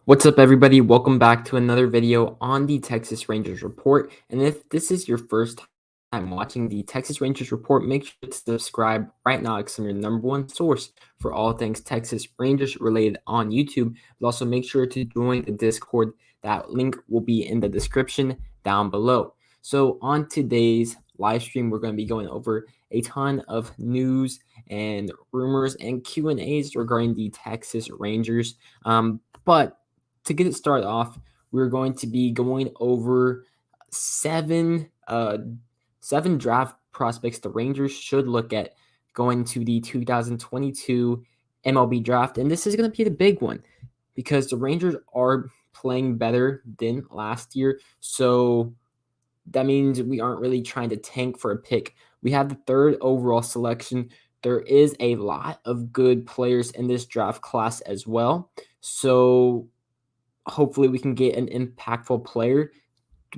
What's up, everybody? Welcome back to another video on the Texas Rangers Report. And if this is your first time watching the Texas Rangers Report, make sure to subscribe right now because I'm your number one source for all things Texas Rangers related on YouTube. But also make sure to join the Discord. That link will be in the description down below. So on today's live stream, we're going to be going over a ton of news and rumors and Q&As regarding the Texas Rangers. But to get it started off, we're going to be going over seven draft prospects the Rangers should look at going to the 2022 MLB draft. And this is going to be the big one because the Rangers are playing better than last year. So that means we aren't really trying to tank for a pick. We have the third overall selection. There is a lot of good players in this draft class as well. So hopefully we can get an impactful player.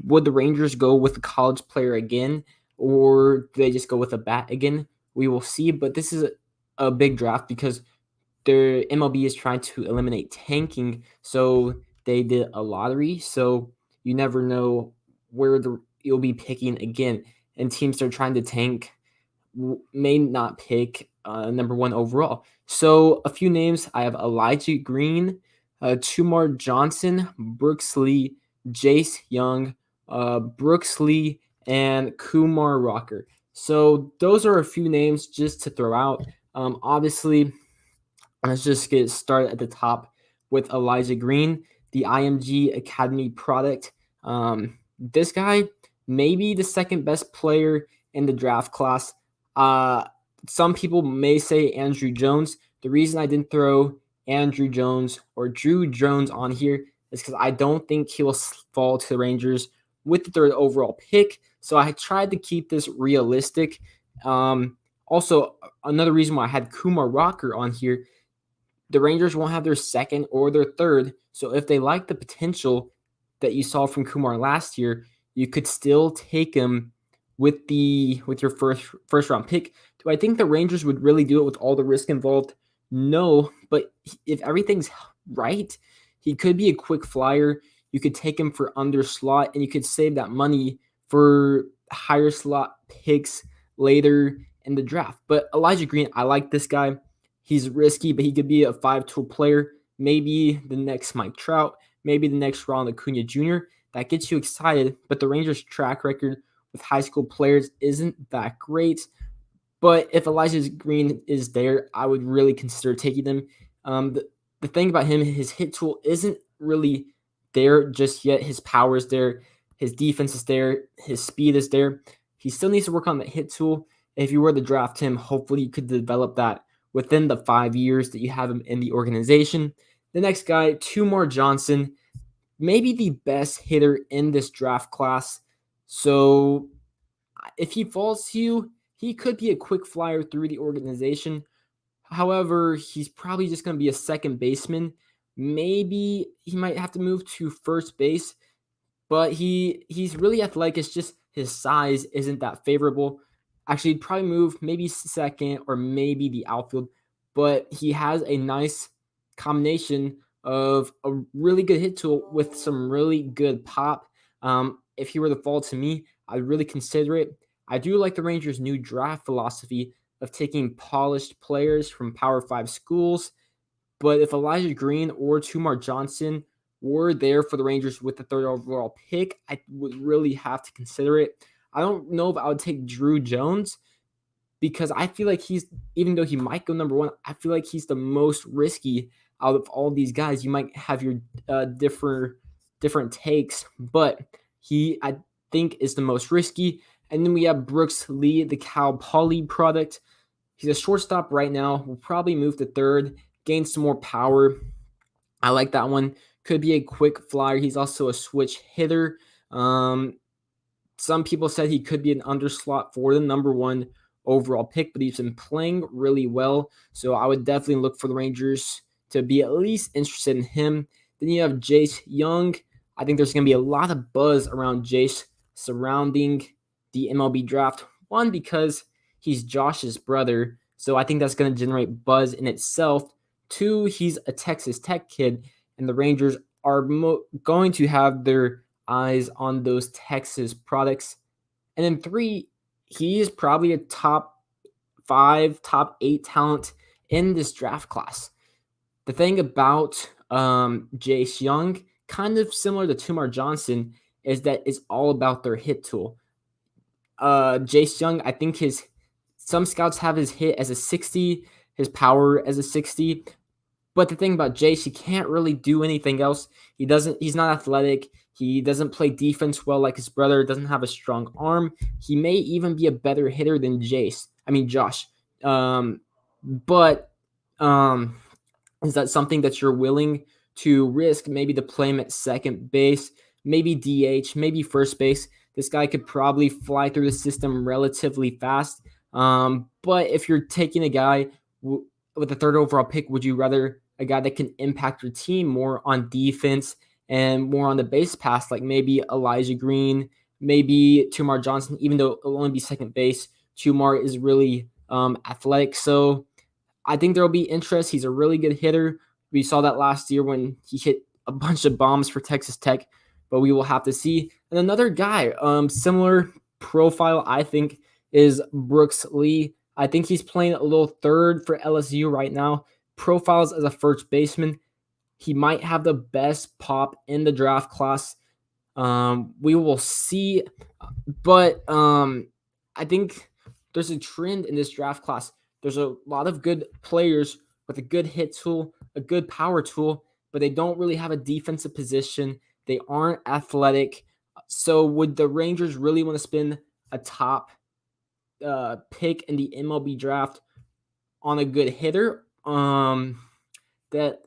Would the Rangers go with a college player again, or do they just go with a bat again? We will see, but this is a big draft because their MLB is trying to eliminate tanking, so they did a lottery, so you never know where you'll be picking again, and teams that are trying to tank may not pick number one overall. So a few names, I have Elijah Green, Tumar Johnson, Brooks Lee, Jace Young, Brooks Lee, and Kumar Rocker. So those are a few names just to throw out. Obviously, let's just get started at the top with Elijah Green, the IMG Academy product. This guy may be the second best player in the draft class. Some people may say Andrew Jones. The reason I didn't throw Andrew Jones or Drew Jones on here is because I don't think he will fall to the Rangers with the third overall pick. So I tried to keep this realistic. Also, another reason why I had Kumar Rocker on here, the Rangers won't have their second or their third. So if they like the potential that you saw from Kumar last year, you could still take him with your first round pick. Do I think the Rangers would really do it with all the risk involved? No, but if everything's right, he could be a quick flyer. You could take him for under slot, and you could save that money for higher slot picks later in the draft. But Elijah Green, I like this guy. He's risky, but he could be a 5-tool player. Maybe the next Mike Trout, maybe the next Ronald Acuna Jr. That gets you excited, but the Rangers' track record with high school players isn't that great. But if Elijah Green is there, I would really consider taking him. The thing about him, his hit tool isn't really there just yet. His power is there. His defense is there. His speed is there. He still needs to work on the hit tool. If you were to draft him, hopefully you could develop that within the 5 years that you have him in the organization. The next guy, Tumar Johnson, maybe the best hitter in this draft class. So if he falls to you, he could be a quick flyer through the organization. However, he's probably just going to be a second baseman. Maybe he might have to move to first base, but he's really athletic. It's just his size isn't that favorable. Actually, he'd probably move maybe second or maybe the outfield, but he has a nice combination of a really good hit tool with some really good pop. If he were to fall to me, I'd really consider it. I do like the Rangers' new draft philosophy of taking polished players from Power 5 schools, but if Elijah Green or Tumar Johnson were there for the Rangers with the third overall pick, I would really have to consider it. I don't know if I would take Drew Jones because I feel like even though he might go number one, I feel like he's the most risky out of all these guys. You might have your different takes, but I think, is the most risky. And then we have Brooks Lee, the Cal Poly product. He's a shortstop right now. Will probably move to third, gain some more power. I like that one. Could be a quick flyer. He's also a switch hitter. Some people said he could be an underslot for the number one overall pick, but he's been playing really well. So I would definitely look for the Rangers to be at least interested in him. Then you have Jace Young. I think there's going to be a lot of buzz around Jace surrounding the MLB draft. One, because he's Josh's brother, so I think that's going to generate buzz in itself. Two, he's a Texas Tech kid, and the Rangers are going to have their eyes on those Texas products. And then 3, he is probably a top 5, top 8 talent in this draft class. The thing about Jace Young, kind of similar to Tumar Johnson, is that it's all about their hit tool. Jace Young, I think some scouts have his hit as a 60, his power as a 60. But the thing about Jace, he can't really do anything else. He's not athletic. He doesn't play defense well like his brother, doesn't have a strong arm. He may even be a better hitter than Josh. But is that something that you're willing to risk, maybe to play him at second base, maybe DH, maybe first base? This guy could probably fly through the system relatively fast. But if you're taking a guy with the 3rd overall pick, would you rather a guy that can impact your team more on defense and more on the base pass, like maybe Elijah Green, maybe Tumar Johnson, even though it'll only be second base? Tumar is really athletic. So I think there will be interest. He's a really good hitter. We saw that last year when he hit a bunch of bombs for Texas Tech, but we will have to see. And another guy, similar profile, I think, is Brooks Lee. I think he's playing a little 3rd for LSU right now. Profiles as a first baseman. He might have the best pop in the draft class. We will see. But I think there's a trend in this draft class. There's a lot of good players with a good hit tool, a good power tool, but they don't really have a defensive position. They aren't athletic. So would the Rangers really want to spend a top pick in the MLB draft on a good hitter? That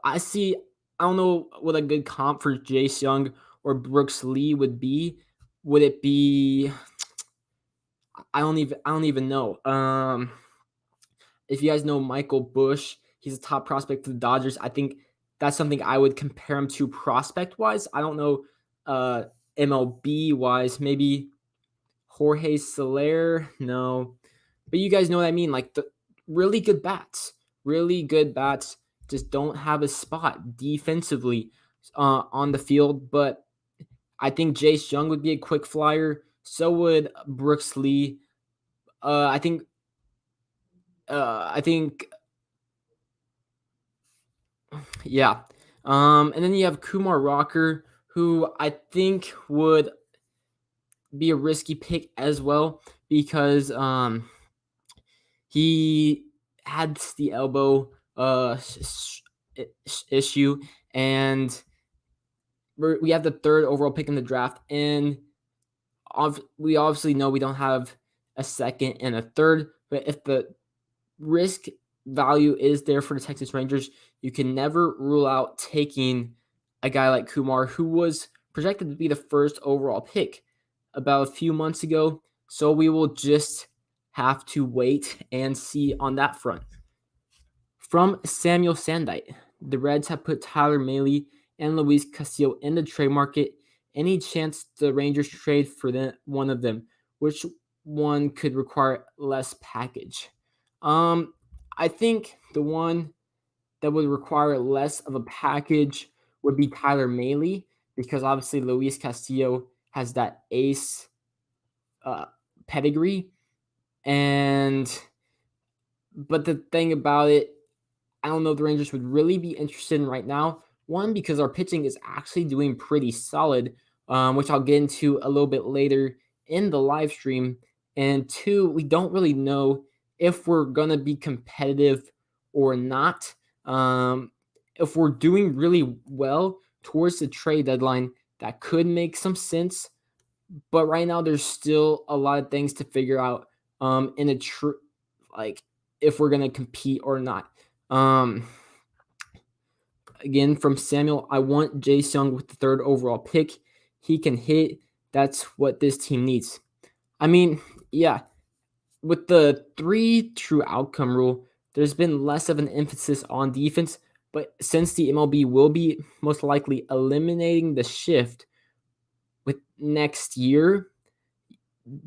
I see. I don't know what a good comp for Jace Young or Brooks Lee would be. Would it be? I don't even know. If you guys know Michael Bush, he's a top prospect for the Dodgers. I think that's something I would compare him to prospect-wise. I don't know MLB-wise. Maybe Jorge Soler. No. But you guys know what I mean. Like, the really good bats. Really good bats just don't have a spot defensively on the field. But I think Jace Young would be a quick flyer. So would Brooks Lee. I think yeah. And then you have Kumar Rocker, who I think would be a risky pick as well because he had the elbow issue, and we have the 3rd overall pick in the draft, and we obviously know we don't have a 2nd and a 3rd, but if the risk value is there for the Texas Rangers, you can never rule out taking a guy like Kumar, who was projected to be the 1st overall pick about a few months ago. So we will just have to wait and see on that front. From Samuel Sandite, the Reds have put Tyler Mahle and Luis Castillo in the trade market. Any chance the Rangers trade for one of them? Which one could require less package? I think the one that would require less of a package would be Tyler Mahle, because obviously Luis Castillo has that ace pedigree. But the thing about it, I don't know if the Rangers would really be interested in right now. One, because our pitching is actually doing pretty solid, which I'll get into a little bit later in the live stream. And 2, we don't really know if we're going to be competitive or not. If we're doing really well towards the trade deadline, that could make some sense. But right now, there's still a lot of things to figure out if we're going to compete or not. Again, from Samuel, I want Jace Young with the 3rd overall pick. He can hit. That's what this team needs. I mean, yeah, with the 3 true outcome rule, there's been less of an emphasis on defense, but since the MLB will be most likely eliminating the shift with next year,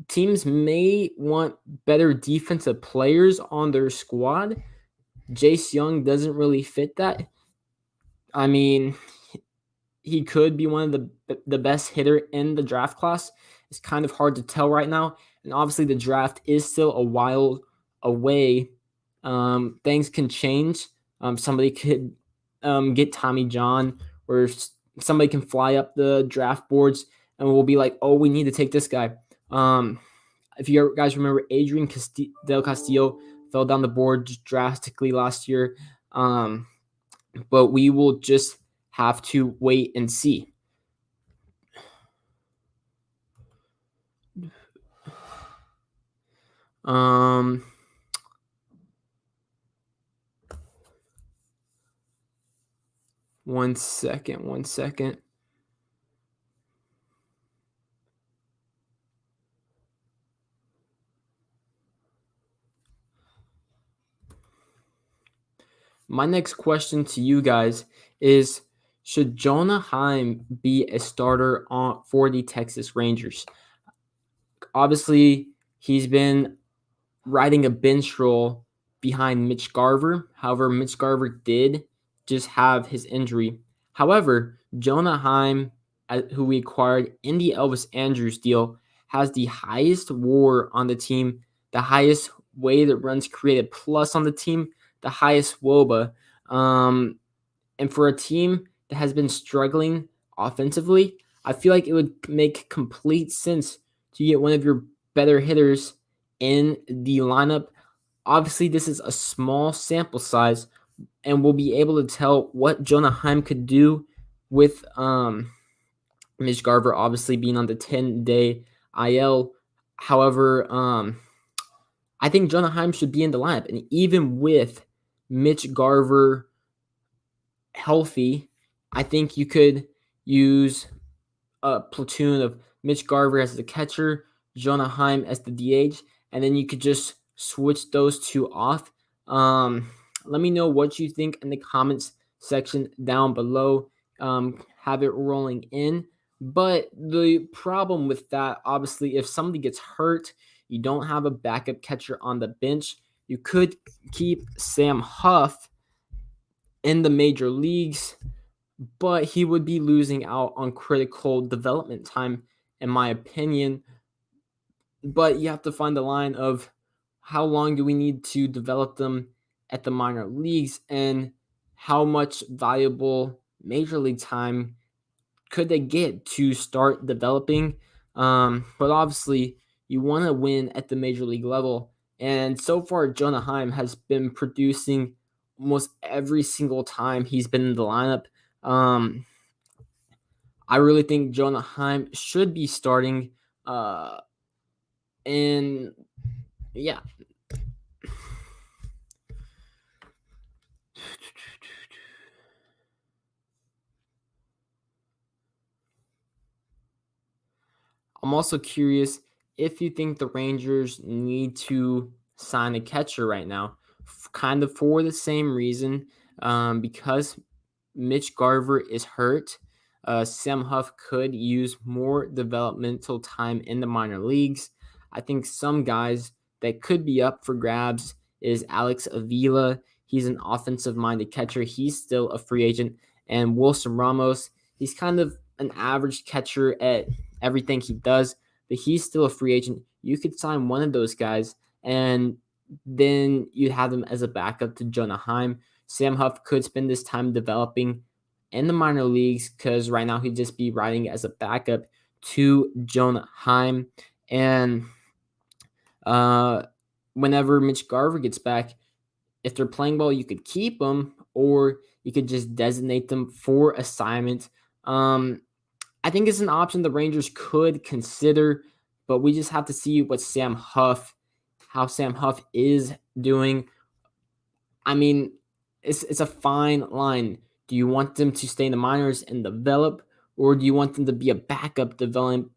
teams may want better defensive players on their squad. Jace Young doesn't really fit that. I mean, he could be one of the best hitter in the draft class. It's kind of hard to tell right now, and obviously the draft is still a while away. Things can change. Somebody could get Tommy John, or somebody can fly up the draft boards, and we'll be like, "Oh, we need to take this guy." If you guys remember, Adrian Del Castillo fell down the board drastically last year. But we will just have to wait and see. Um, one second. My next question to you guys is, should Jonah Heim be a starter for the Texas Rangers? Obviously, he's been riding a bench role behind Mitch Garver. However, Mitch Garver did just have his injury. However, Jonah Heim, who we acquired in the Elvis Andrus deal, has the highest WAR on the team, the highest weighted runs created plus on the team, the highest WOBA. And for a team that has been struggling offensively, I feel like it would make complete sense to get one of your better hitters in the lineup. Obviously, this is a small sample size, and we'll be able to tell what Jonah Heim could do with Mitch Garver obviously being on the 10-day IL. However, I think Jonah Heim should be in the lineup, and even with Mitch Garver healthy, I think you could use a platoon of Mitch Garver as the catcher, Jonah Heim as the DH, and then you could just switch those two off. Let me know what you think in the comments section down below. Have it rolling in. But the problem with that, obviously, if somebody gets hurt, you don't have a backup catcher on the bench. You could keep Sam Huff in the major leagues, but he would be losing out on critical development time, in my opinion. But you have to find the line of how long do we need to develop them at the minor leagues, and how much valuable major league time could they get to start developing. But obviously, you want to win at the major league level. And so far, Jonah Heim has been producing almost every single time he's been in the lineup. I really think Jonah Heim should be starting. And yeah. I'm also curious if you think the Rangers need to sign a catcher right now, kind of for the same reason, because Mitch Garver is hurt. Sam Huff could use more developmental time in the minor leagues. I think some guys that could be up for grabs is Alex Avila. He's an offensive-minded catcher. He's still a free agent. And Wilson Ramos, he's kind of an average catcher at everything he does, but he's still a free agent. You could sign one of those guys, and then you have them as a backup to Jonah Heim. Sam Huff could spend this time developing in the minor leagues, because right now he'd just be riding as a backup to Jonah Heim. And whenever Mitch Garver gets back, if they're playing well, you could keep them, or you could just designate them for assignment. I think it's an option the Rangers could consider, but we just have to see how Sam Huff is doing. I mean, it's a fine line. Do you want them to stay in the minors and develop, or do you want them to be a backup developing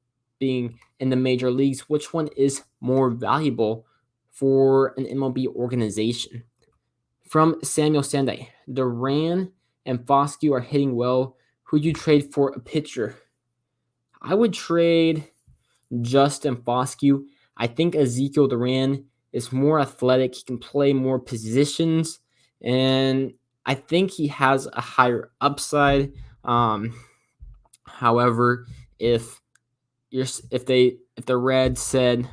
in the major leagues? Which one is more valuable for an MLB organization? From Samuel Sanday, Duran and Foscue are hitting well. Who'd you trade for a pitcher? I would trade Justin Foscue. I think Ezekiel Duran is more athletic. He can play more positions, and I think he has a higher upside. However, if the Reds said,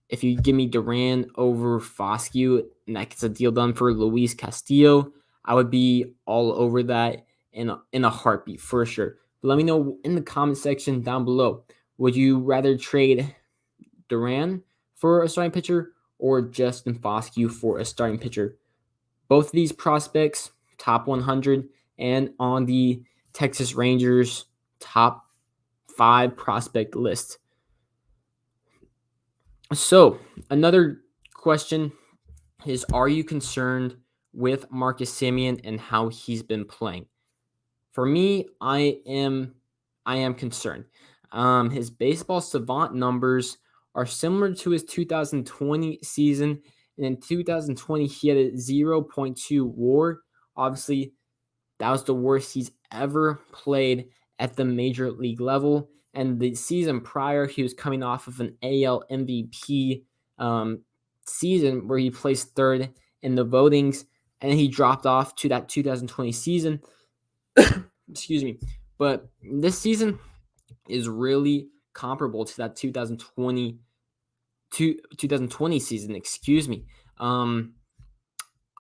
if you give me Duran over Foscue and that gets a deal done for Luis Castillo, I would be all over that in a heartbeat for sure. But let me know in the comment section down below. Would you rather trade Duran for a starting pitcher or Justin Foscue for a starting pitcher? Both of these prospects, top 100, and on the Texas Rangers top 5 prospect list. So, another question is, are you concerned with Marcus Semien and how he's been playing? For me, I am concerned. His baseball savant numbers are similar to his 2020 season. And in 2020, he had a 0.2 WAR. Obviously, that was the worst he's ever played at the major league level. And the season prior, he was coming off of an AL MVP season where he placed third in the votings, and he dropped off to that 2020 season. Excuse me. But this season is really comparable to that 2020 season. Excuse me.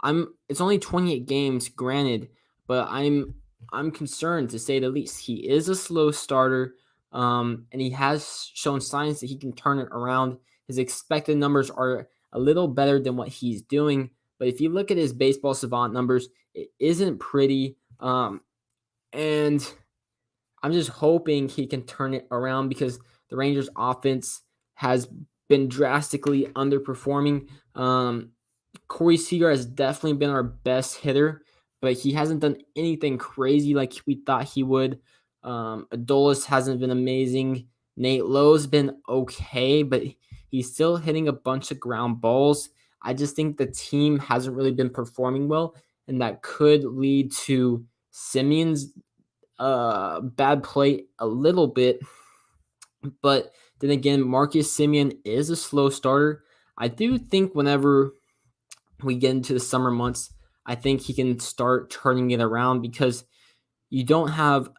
It's only 28 games, granted, but I'm concerned, to say the least. He is a slow starter, and he has shown signs that he can turn it around. His expected numbers are a little better than what he's doing, but if you look at his baseball savant numbers, it isn't pretty. And I'm just hoping he can turn it around, because the Rangers' offense has been drastically underperforming. Corey Seager has definitely been our best hitter, but he hasn't done anything crazy like we thought he would. Adolis hasn't been amazing. Nate Lowe's been okay, but he's still hitting a bunch of ground balls. I just think the team hasn't really been performing well, and that could lead to Semien's bad play a little bit. But then again, Marcus Semien is a slow starter. I do think whenever we get into the summer months, I think he can start turning it around, because you don't have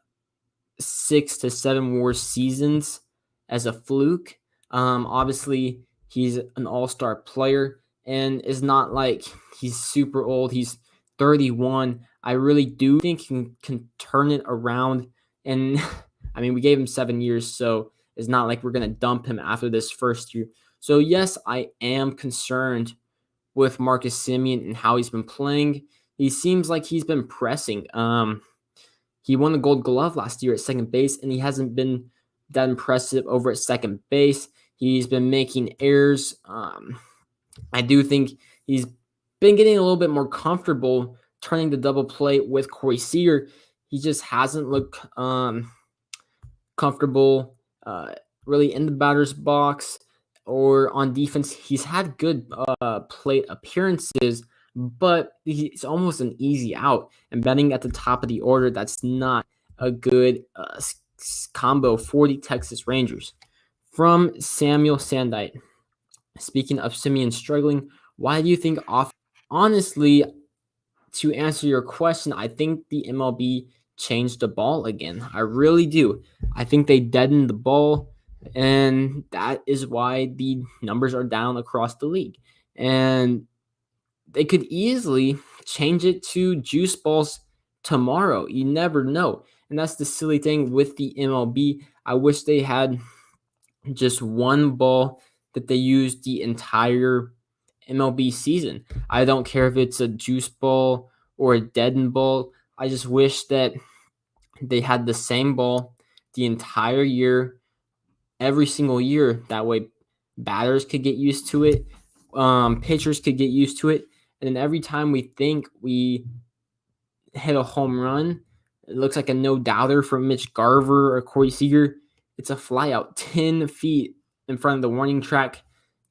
6 to 7 more seasons as a fluke. Obviously, he's an all-star player, and it's not like he's super old. He's 31. I really do think he can turn it around. And I mean, we gave him 7 years, so it's not like we're going to dump him after this first year. So yes, I am concerned with Marcus Semien and how he's been playing. He seems like he's been pressing. He won the Gold Glove last year at second base, and he hasn't been that impressive over at second base. He's been making errors. I do think he's been getting a little bit more comfortable turning the double play with Corey Seager. He just hasn't looked comfortable really in the batter's box or on defense. He's had good plate appearances, but he's almost an easy out. And batting at the top of the order, that's not a good combo for the Texas Rangers. From Samuel Sandite, speaking of Semien struggling, why do you think honestly, to answer your question, I think the MLB changed the ball again. I really do. I think they deadened the ball, and that is why the numbers are down across the league. And they could easily change it to juice balls tomorrow. You never know. And that's the silly thing with the MLB. I wish they had just one ball that they used the entire MLB season. I don't care if it's a juice ball or a deadened ball. I just wish that they had the same ball the entire year, every single year. That way batters could get used to it, pitchers could get used to it, and then every time we think we hit a home run, it looks like a no-doubter from Mitch Garver or Corey Seager, it's a fly out 10 feet in front of the warning track.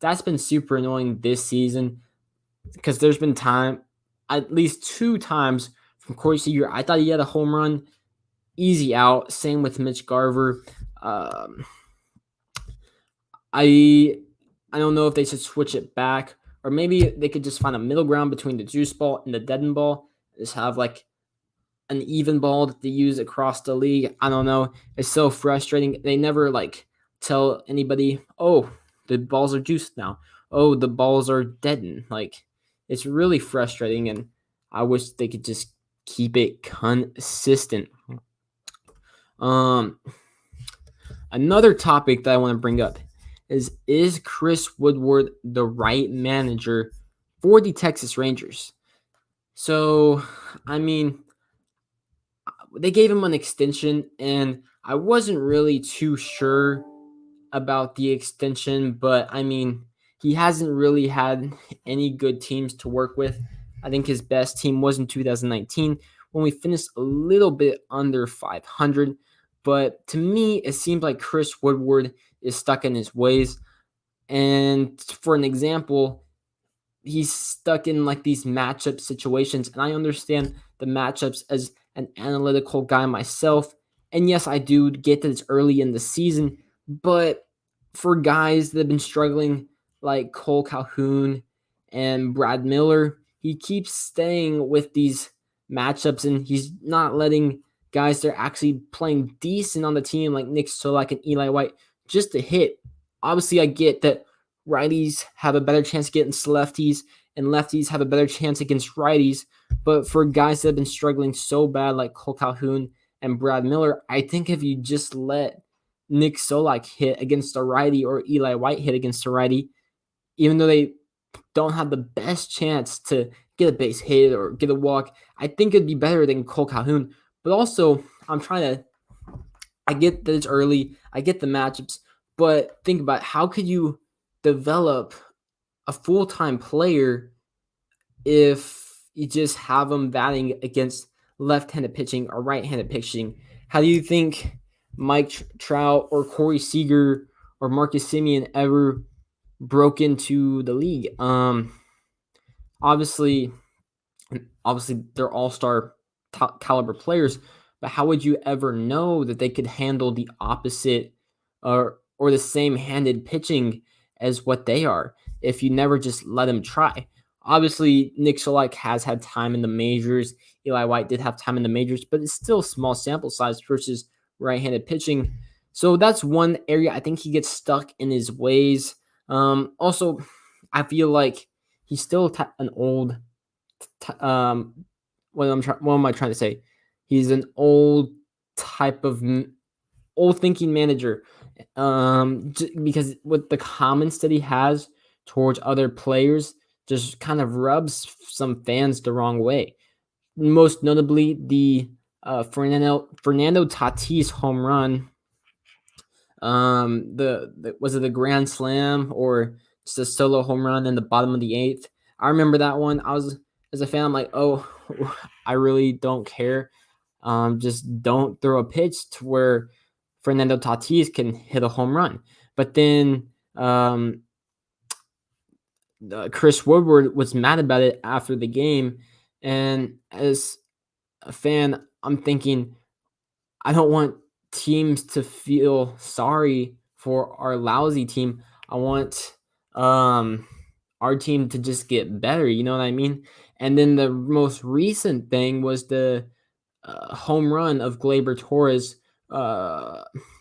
That's been super annoying this season, because there's been at least 2 times from Corey Seager, I thought he had a home run, easy out. Same with Mitch Garver. I don't know if they should switch it back, or maybe they could just find a middle ground between the juice ball and the deadened ball. Just have like an even ball that they use across the league. I don't know. It's so frustrating. They never like tell anybody, oh, the balls are juiced now. Oh, the balls are deadened. Like, it's really frustrating, and I wish they could just keep it consistent. Um, Another topic that I want to bring up is Chris Woodward the right manager for the Texas Rangers? So, I mean, they gave him an extension, and I wasn't really too sure about the extension, but I mean, he hasn't really had any good teams to work with. I think his best team was in 2019 when we finished a little bit under 500. But to me, it seems like Chris Woodward is stuck in his ways. And for an example, he's stuck in like these matchup situations, and I understand the matchups as an analytical guy myself. And yes, I do get that it's early in the season, but for guys that have been struggling like Cole Calhoun and Brad Miller, he keeps staying with these matchups, and he's not letting guys that are actually playing decent on the team like Nick Solak and Eli White just to hit. Obviously, I get that righties have a better chance against lefties, and lefties have a better chance against righties. But for guys that have been struggling so bad, like Cole Calhoun and Brad Miller, I think if you just let Nick Solak hit against a righty or Eli White hit against a righty, even though they don't have the best chance to get a base hit or get a walk, I think it'd be better than Cole Calhoun. But also, I get that it's early, I get the matchups, but think about how could you develop a full-time player if you just have them batting against left-handed pitching or right-handed pitching? How do you think Mike Trout or Corey Seager or Marcus Semien ever broke into the league? Obviously they're all-star top caliber players, but how would you ever know that they could handle the opposite or the same-handed pitching as what they are if you never just let them try? Obviously, Nick Solak has had time in the majors. Eli White did have time in the majors, but it's still small sample size versus right-handed pitching. So that's one area I think he gets stuck in his ways. Also, I feel like he's still an old. What am I trying to say? He's an old type of old thinking manager. Because with the comments that he has towards other players, just kind of rubs some fans the wrong way. Most notably, the Fernando Tatis home run. Was it the grand slam or just a solo home run in the bottom of the eighth? I remember that one. I was as a fan, I'm like, oh, I really don't care. Just don't throw a pitch to where Fernando Tatis can hit a home run. But then Chris Woodward was mad about it after the game. And as a fan, I'm thinking, I don't want teams to feel sorry for our lousy team. I want our team to just get better. You know what I mean? And then the most recent thing was the home run of Gleyber Torres. It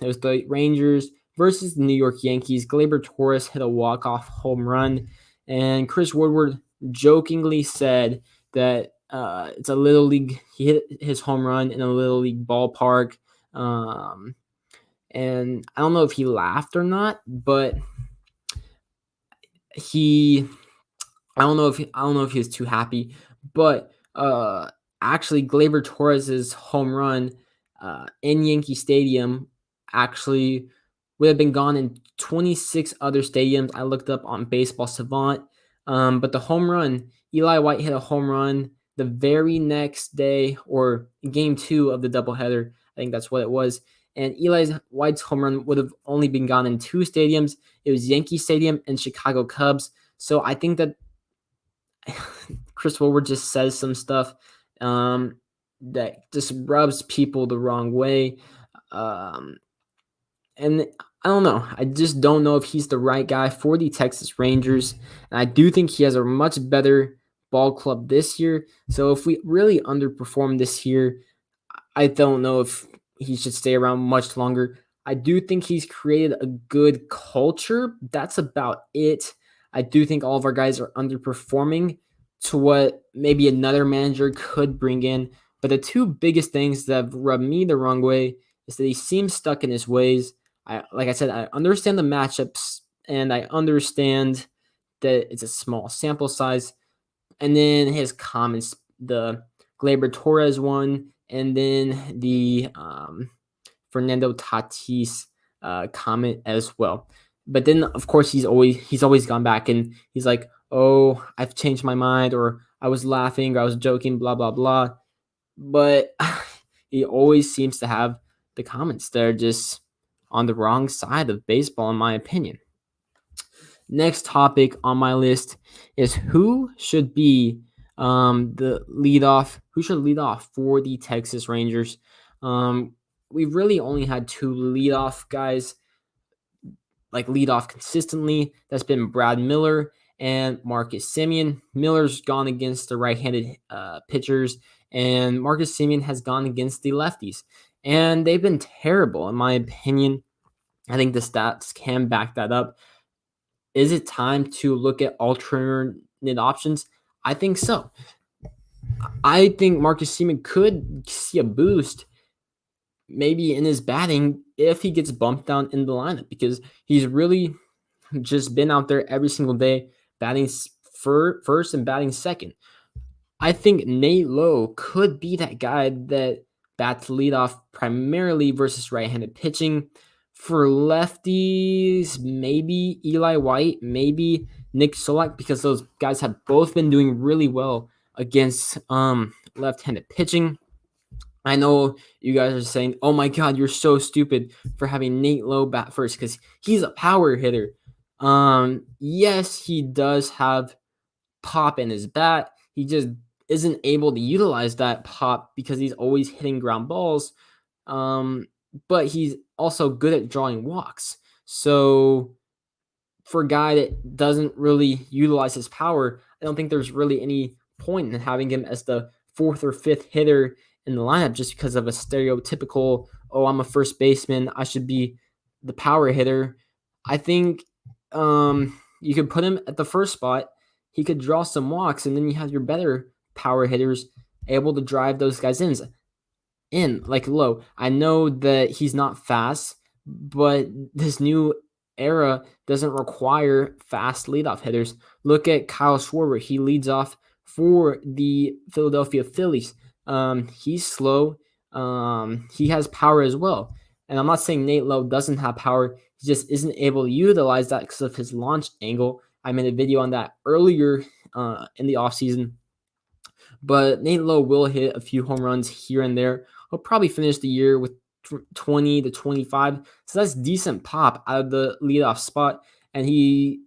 was the Rangers versus the New York Yankees. Gleyber Torres hit a walk-off home run, and Chris Woodward jokingly said that it's a little league. He hit his home run in a little league ballpark, and I don't know if he laughed or not, but I don't know if he was too happy, but actually Gleyber Torres's home run in Yankee Stadium actually would have been gone in 26 other stadiums. I looked up on Baseball Savant, but the home run, Eli White hit a home run the very next day, or game 2 of the doubleheader. I think that's what it was. And Eli White's home run would have only been gone in 2 stadiums. It was Yankee Stadium and Chicago Cubs. So I think that Chris Woodward just says some stuff that just rubs people the wrong way. And I don't know. I just don't know if he's the right guy for the Texas Rangers. And I do think he has a much better ball club this year. So if we really underperform this year, I don't know if he should stay around much longer. I do think he's created a good culture. That's about it. I do think all of our guys are underperforming to what maybe another manager could bring in. But the two biggest things that have rubbed me the wrong way is that he seems stuck in his ways. Like I said, I understand the matchups and I understand that it's a small sample size. And then his comments, the Gleyber Torres one, and then the Fernando Tatis comment as well. But then, of course, he's always gone back and he's like, "Oh, I've changed my mind," or "I was laughing," or "I was joking," blah blah blah. But he always seems to have the comments that are just on the wrong side of baseball, in my opinion. Next topic on my list is who should be the leadoff. Who should lead off for the Texas Rangers? We've really only had two leadoff guys like lead off consistently. That's been Brad Miller and Marcus Semien. Miller's gone against the right-handed pitchers, and Marcus Semien has gone against the lefties, and they've been terrible in my opinion. I think the stats can back that up. Is it time to look at alternate options? I think so. I think Marcus Semien could see a boost maybe in his batting if he gets bumped down in the lineup because he's really just been out there every single day batting first and batting second. I think Nate Lowe could be that guy that bats leadoff primarily versus right-handed pitching. For lefties, maybe Eli White, maybe Nick Solak, because those guys have both been doing really well against left-handed pitching. I know you guys are saying, "Oh my God, you're so stupid for having Nate Lowe bat first because he's a power hitter." Yes, he does have pop in his bat. He just isn't able to utilize that pop because he's always hitting ground balls. But he's also good at drawing walks. So for a guy that doesn't really utilize his power, I don't think there's really any point in having him as the fourth or fifth hitter in the lineup just because of a stereotypical, "Oh, I'm a first baseman, I should be the power hitter." I think you could put him at the first spot. He could draw some walks, and then you have your better power hitters able to drive those guys in like Lowe. I know that he's not fast, but this new era doesn't require fast leadoff hitters. Look at Kyle Schwarber. He leads off for the Philadelphia Phillies. He's slow. He has power as well. And I'm not saying Nate Lowe doesn't have power. He just isn't able to utilize that because of his launch angle. I made a video on that earlier in the offseason. But Nate Lowe will hit a few home runs here and there. He'll probably finish the year with 20 to 25. So that's decent pop out of the leadoff spot. And he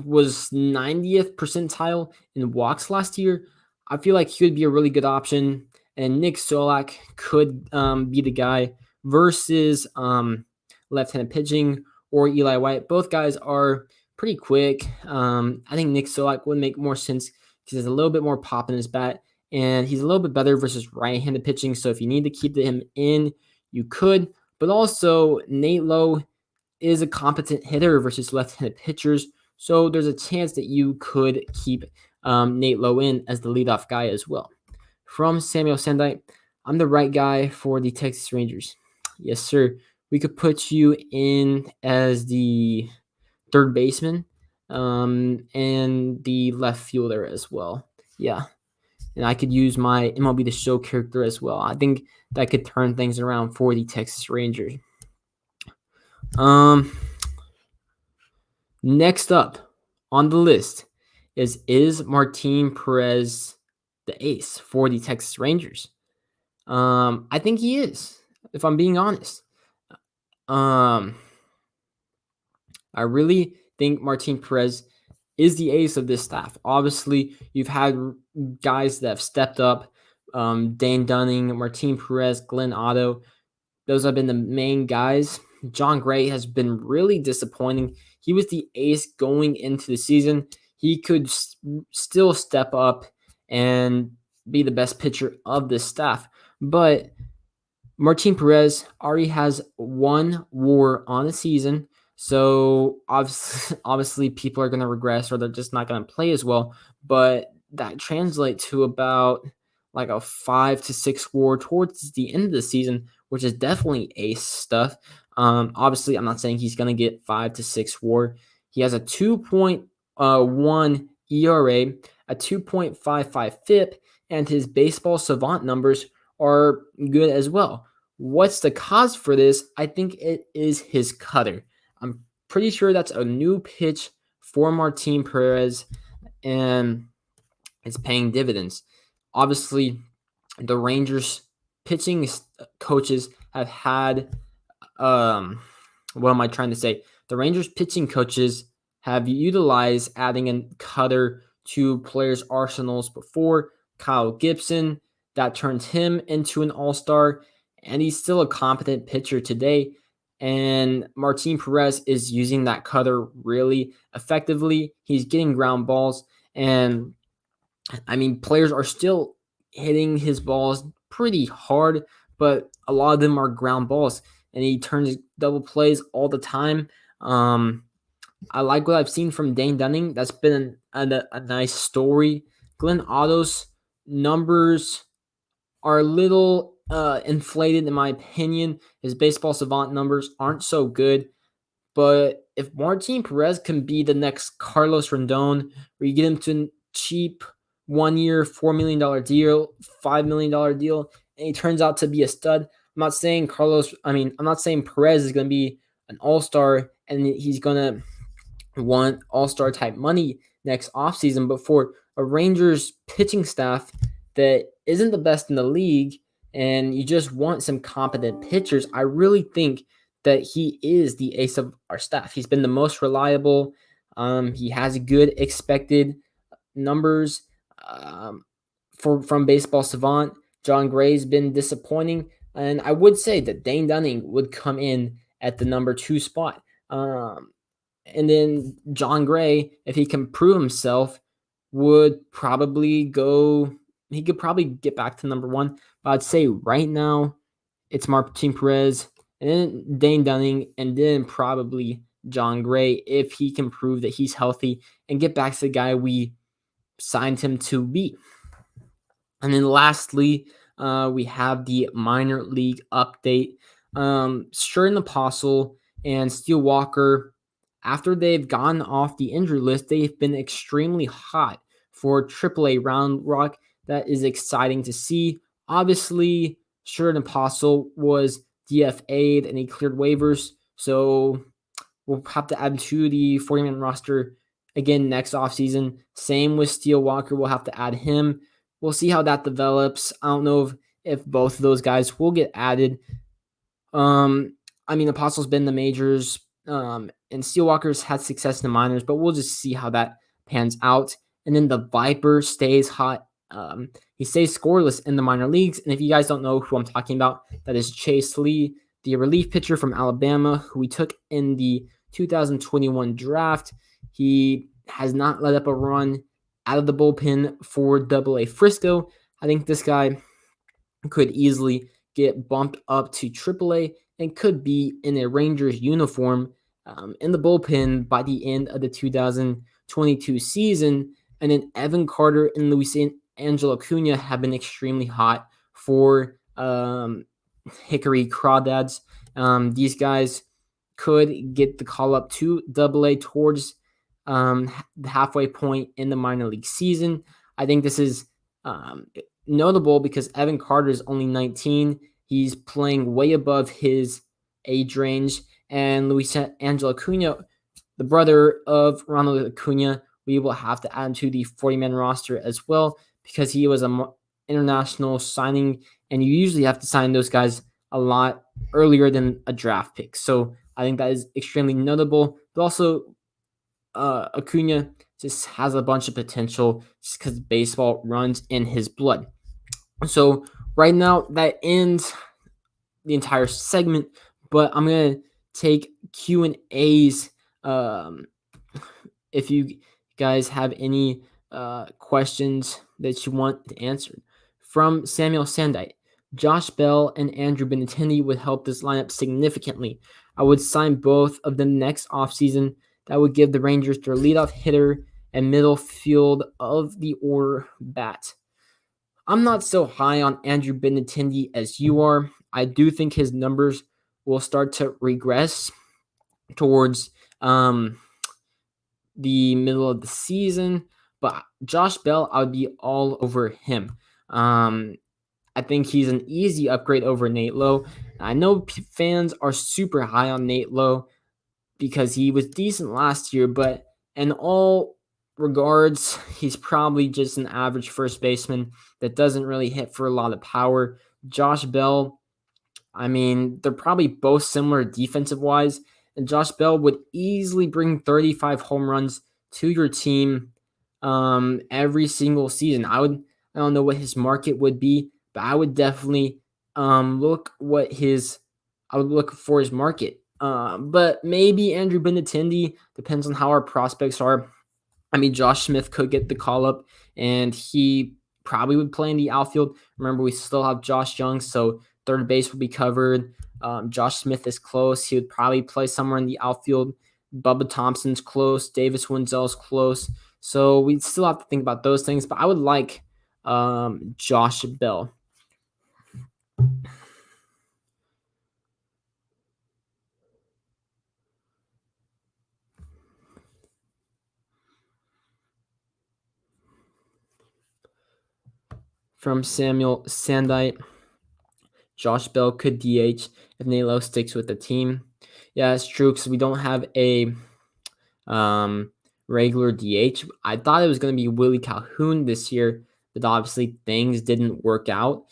was 90th percentile in walks last year. I feel like he would be a really good option. And Nick Solak could be the guy versus left-handed pitching or Eli White. Both guys are pretty quick. I think Nick Solak would make more sense because there's a little bit more pop in his bat, and he's a little bit better versus right-handed pitching. So if you need to keep him in, you could. But also, Nate Lowe is a competent hitter versus left-handed pitchers. So there's a chance that you could keep Nate Lowe in as the leadoff guy as well. From Samuel Sendai, I'm the right guy for the Texas Rangers. Yes, sir. We could put you in as the third baseman and the left fielder as well. Yeah. And I could use my MLB The Show character as well. I think that could turn things around for the Texas Rangers. Next up on the list is Martin Perez the ace for the Texas Rangers? I think he is, if I'm being honest. I really think Martin Perez is the ace of this staff. Obviously, you've had guys that have stepped up. Dane Dunning, Martin Perez, Glenn Otto. Those have been the main guys. John Gray has been really disappointing. He was the ace going into the season. He could still step up and be the best pitcher of this staff. But Martin Perez already has one WAR on the season, so obviously people are going to regress or they're just not going to play as well. But that translates to about like a 5 to 6 WAR towards the end of the season, which is definitely ace stuff. Obviously, I'm not saying he's going to get 5 to 6 WAR. He has a 2.1 ERA, a 2.55 FIP, and his baseball savant numbers are good as well. What's the cause for this? I think it is his cutter. I'm pretty sure that's a new pitch for Martin Perez, and it's paying dividends. Obviously, the Rangers pitching coaches have had what am I trying to say? The Rangers pitching coaches have utilized adding a cutter to players' arsenals before. Kyle Gibson, that turned him into an all-star, and he's still a competent pitcher today. And Martin Perez is using that cutter really effectively. He's getting ground balls, and I mean, players are still hitting his balls pretty hard, but a lot of them are ground balls, and he turns double plays all the time. Um, I like what I've seen from Dane Dunning. That's been a nice story. Glenn Otto's numbers are a little inflated, in my opinion. His baseball savant numbers aren't so good. But if Martin Perez can be the next Carlos Rendon, where you get him to a cheap 1 year, $4 million deal, $5 million deal, and he turns out to be a stud, I'm not saying Perez is going to be an all-star and he's going to want all-star type money next offseason, but for a Rangers pitching staff that isn't the best in the league and you just want some competent pitchers, I really think that he is the ace of our staff. He's been the most reliable. He has good expected numbers from Baseball Savant. John Gray's been disappointing, and I would say that Dane Dunning would come in at the number 2 spot. And then John Gray, if he can prove himself, would probably go. He could probably get back to number 1. But I'd say right now it's Martin Perez, and then Dane Dunning, and then probably John Gray if he can prove that he's healthy and get back to the guy we signed him to be. And then lastly, we have the minor league update. Sherman Apostle and Steele Walker, after they've gone off the injury list, they've been extremely hot for AAA Round Rock. That is exciting to see. Obviously, Sherman Apostle was DFA'd and he cleared waivers, so we'll have to add to the 40-man roster again next offseason. Same with Steele Walker. We'll have to add him. We'll see how that develops. I don't know if both of those guys will get added. Apostle's been in the majors, and Steele Walker's had success in the minors, but we'll just see how that pans out. And then the Viper stays hot. He stays scoreless in the minor leagues. And if you guys don't know who I'm talking about, that is Chase Lee, the relief pitcher from Alabama, who we took in the 2021 draft. He has not let up a run out of the bullpen for AA Frisco. I think this guy could easily get bumped up to AAA and could be in a Rangers uniform in the bullpen by the end of the 2022 season. And then Evan Carter and Luis Angelo Acuna have been extremely hot for Hickory Crawdads. These guys could get the call up to AA towards the halfway point in the minor league season. I think this is notable because Evan Carter is only 19. He's playing way above his age range. And Luis Angelo Acuna, the brother of Ronald Acuna, we will have to add to the 40-man roster as well because he was an international signing, and you usually have to sign those guys a lot earlier than a draft pick. So I think that is extremely notable. But also, Acuna just has a bunch of potential just because baseball runs in his blood. So right now, that ends the entire segment, but I'm going to take Q&As if you guys have any questions that you want answered. From Samuel Sandite, Josh Bell and Andrew Benintendi would help this lineup significantly. I would sign both of them next offseason. That would give the Rangers their leadoff hitter and middle field of the order bat. I'm not so high on Andrew Benintendi as you are. I do think his numbers will start to regress towards the middle of the season. But Josh Bell, I would be all over him. I think he's an easy upgrade over Nate Lowe. I know fans are super high on Nate Lowe because he was decent last year, but in all regards, he's probably just an average first baseman that doesn't really hit for a lot of power. Josh Bell, I mean, they're probably both similar defensive wise, and Josh Bell would easily bring 35 home runs to your team every single season. I don't know what his market would be, but I would definitely I would look for his market. But maybe Andrew Benintendi, depends on how our prospects are. I mean, Josh Smith could get the call up, and he probably would play in the outfield. Remember, we still have Josh Young, so third base will be covered. Josh Smith is close. He would probably play somewhere in the outfield. Bubba Thompson's close. Davis Winzel's close. So we still have to think about those things, but I would like Josh Bell. From Samuel Sandite, Josh Bell could DH if Nate Lowe sticks with the team. Yeah, it's true because we don't have a regular DH. I thought it was going to be Willie Calhoun this year, but obviously things didn't work out.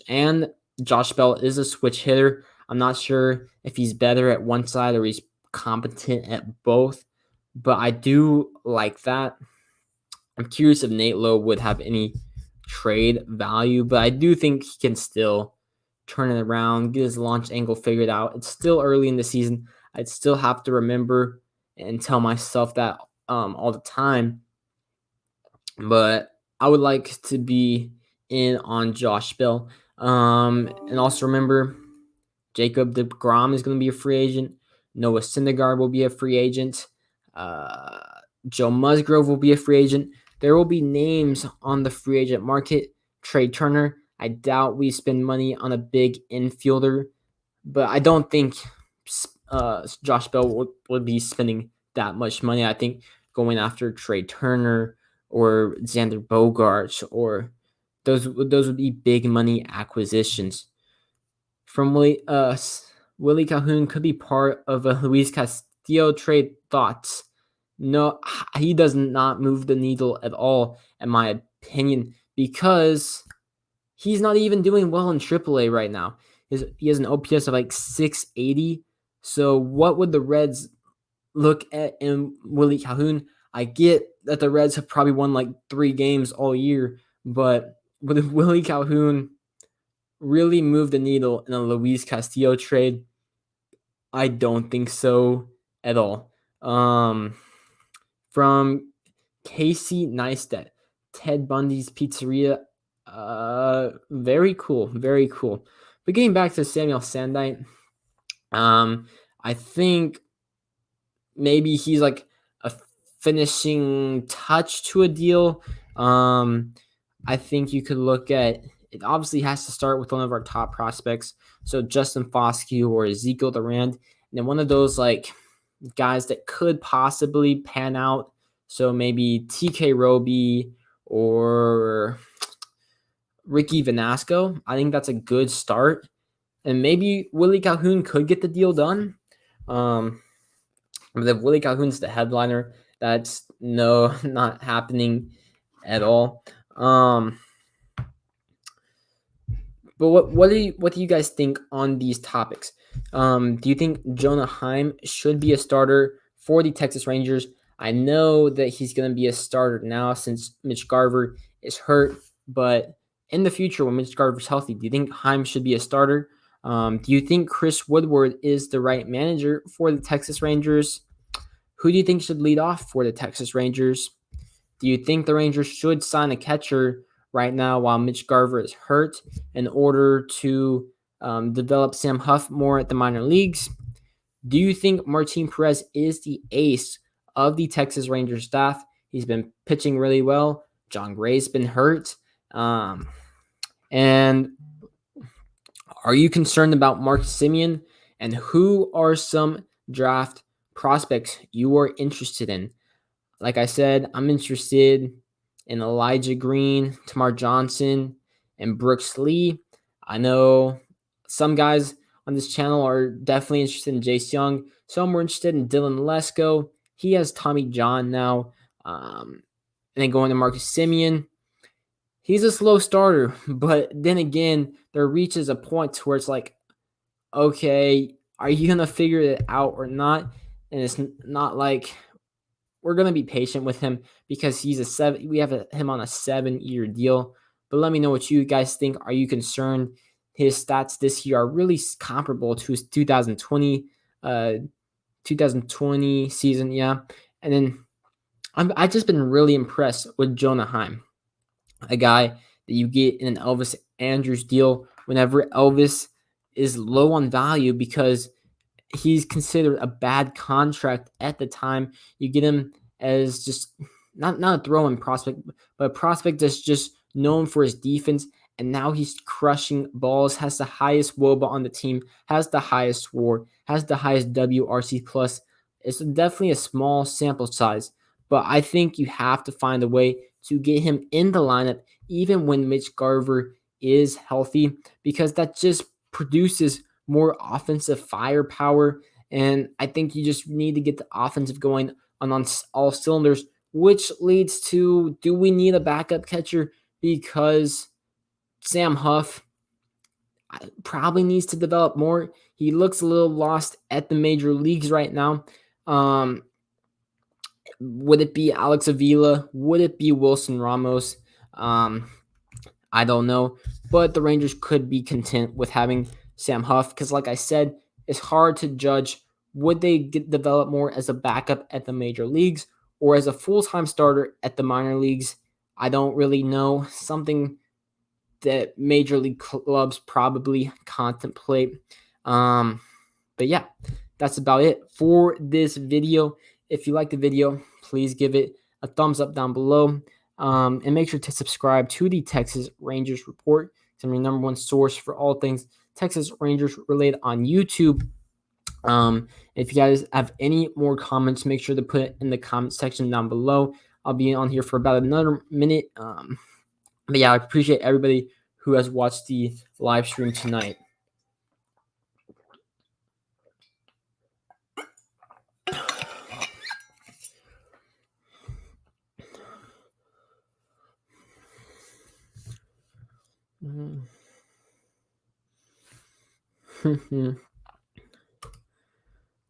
And Josh Bell is a switch hitter. I'm not sure if he's better at one side or he's competent at both, but I do like that. I'm curious if Nate Lowe would have any trade value, but I do think he can still turn it around, get his launch angle figured out. It's still early in the season. I'd still have to remember and tell myself that all the time. But I would like to be in on Josh Bell. And also remember, Jacob deGrom is going to be a free agent. Noah Syndergaard will be a free agent. Joe Musgrove will be a free agent. There will be names on the free agent market. Trey Turner, I doubt we spend money on a big infielder, but I don't think Josh Bell would be spending that much money. I think going after Trey Turner or Xander Bogaerts or those would be big money acquisitions. From Willie Calhoun could be part of a Luis Castillo trade. Thoughts? No, he does not move the needle at all, in my opinion, because he's not even doing well in AAA right now. He has an OPS of like 680. So what would the Reds look at in Willie Calhoun? I get that the Reds have probably won like 3 games all year, but would Willie Calhoun really move the needle in a Luis Castillo trade? I don't think so at all. From Casey Neistat, Ted Bundy's Pizzeria. Very cool, very cool. But getting back to Samuel Sandite, I think maybe he's like a finishing touch to a deal. I think you could look at it. Obviously has to start with one of our top prospects, so Justin Foscue or Ezekiel Durand, and then one of those like guys that could possibly pan out. So maybe TK Roby or Ricky Vanasco. I think that's a good start. And maybe Willie Calhoun could get the deal done. But if Willie Calhoun's the headliner, that's not happening at all. But what do you guys think on these topics? Do you think Jonah Heim should be a starter for the Texas Rangers? I know that he's going to be a starter now since Mitch Garver is hurt, but in the future when Mitch Garver's healthy, do you think Heim should be a starter? Do you think Chris Woodward is the right manager for the Texas Rangers? Who do you think should lead off for the Texas Rangers? Do you think the Rangers should sign a catcher, right now while Mitch Garver is hurt in order to develop Sam Huff more at the minor leagues? Do you think Martin Perez is the ace of the Texas Rangers staff? He's been pitching really well. John Gray's been hurt. And are you concerned about Marcus Semien? And who are some draft prospects you are interested in? Like I said, I'm interested in Elijah Green, Tamar Johnson, and Brooks Lee. I know some guys on this channel are definitely interested in Jace Young. Some were interested in Dylan Lesko. He has Tommy John now. And then going to Marcus Semien. He's a slow starter, but then again, there reaches a point where it's like, okay, are you going to figure it out or not? And it's not like we're going to be patient with him because we have him on a 7-year deal. But let me know what you guys think. Are you concerned his stats this year are really comparable to his 2020 season? Yeah. And then I've just been really impressed with Jonah Heim, a guy that you get in an Elvis Andrus deal whenever Elvis is low on value because he's considered a bad contract at the time. You get him as just not a throw-in prospect, but a prospect that's just known for his defense. And now he's crushing balls, has the highest WOBA on the team, has the highest WAR, has the highest WRC plus. It's definitely a small sample size, but I think you have to find a way to get him in the lineup even when Mitch Garver is healthy, because that just produces more offensive firepower. And I think you just need to get the offensive going on all cylinders, which leads to, do we need a backup catcher? Because Sam Huff probably needs to develop more. He looks a little lost at the major leagues right now. Would it be Alex Avila? Would it be Wilson Ramos? I don't know. But the Rangers could be content with having Sam Huff because, like I said, it's hard to judge. Would they develop more as a backup at the major leagues or as a full-time starter at the minor leagues? I don't really know. Something that major league clubs probably contemplate. But yeah, that's about it for this video. If you like the video, please give it a thumbs up down below. And make sure to subscribe to the Texas Rangers Report. It's your number one source for all things Texas Rangers related on YouTube. If you guys have any more comments, make sure to put it in the comment section down below. I'll be on here for about another minute. But yeah, I appreciate everybody who has watched the live stream tonight.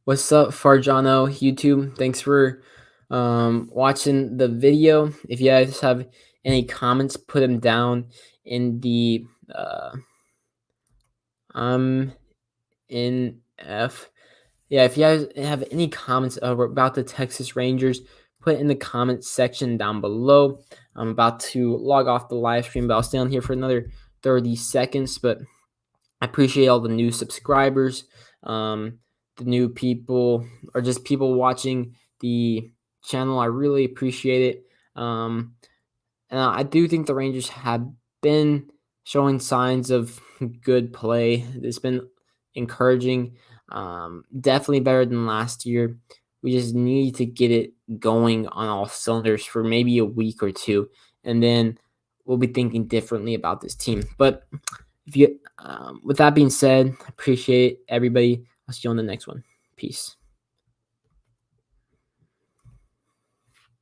What's up, Farjano YouTube? Thanks for watching the video. If you guys have any comments, put them down in the in F. Yeah, if you guys have any comments about the Texas Rangers, put it in the comment section down below. I'm about to log off the live stream, but I'll stay on here for another 30 seconds. But I appreciate all the new subscribers, the new people, or just people watching the channel. I really appreciate it. And I do think the Rangers have been showing signs of good play. It's been encouraging, definitely better than last year. We just need to get it going on all cylinders for maybe a week or two, and then we'll be thinking differently about this team. But if you, with that being said, appreciate everybody. I'll see you on the next one. Peace.